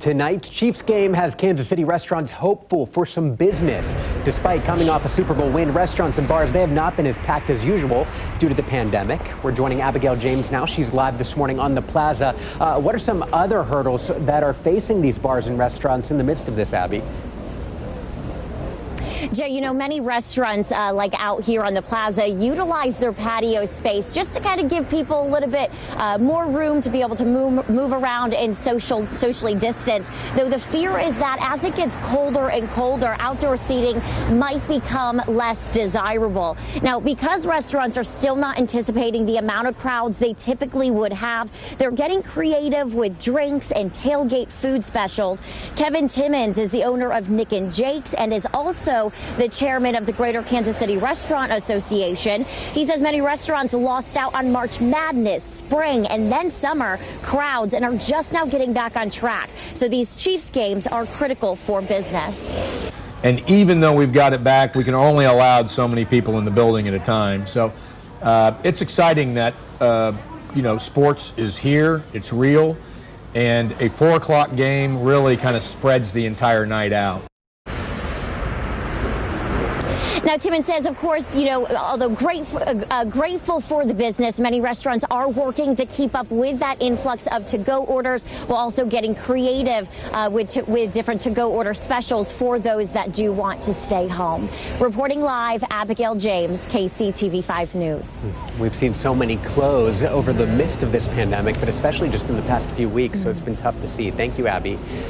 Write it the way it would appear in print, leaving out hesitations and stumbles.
Tonight's Chiefs game has Kansas City restaurants hopeful for some business. Despite coming off a Super Bowl win, restaurants and bars, they have not been as packed as usual due to the pandemic. We're joining Abigail James now. She's live this morning on the plaza. What are some other hurdles that are facing these bars and restaurants in the midst of this, Abby? Jay, you know, many restaurants like out here on the plaza utilize their patio space just to kind of give people a little bit more room to be able to move around and socially distance. Though the fear is that as it gets colder and colder, outdoor seating might become less desirable. Now, because restaurants are still not anticipating the amount of crowds they typically would have, they're getting creative with drinks and tailgate food specials. Kevin Timmons is the owner of Nick and Jake's and is also the chairman of the Greater Kansas City Restaurant Association. He says many restaurants lost out on March Madness, spring, and then summer crowds and are just now getting back on track. So these Chiefs games are critical for business. And even though we've got it back, we can only allow so many people in the building at a time. So it's exciting that, sports is here, it's real, and a 4 o'clock game really kind of spreads the entire night out. Now, Timmons says, of course, although grateful for the business, many restaurants are working to keep up with that influx of to-go orders, while also getting creative with different to-go order specials for those that do want to stay home. Reporting live, Abigail James, KCTV5 News. We've seen so many close over the midst of this pandemic, but especially just in the past few weeks, so it's been tough to see. Thank you, Abby.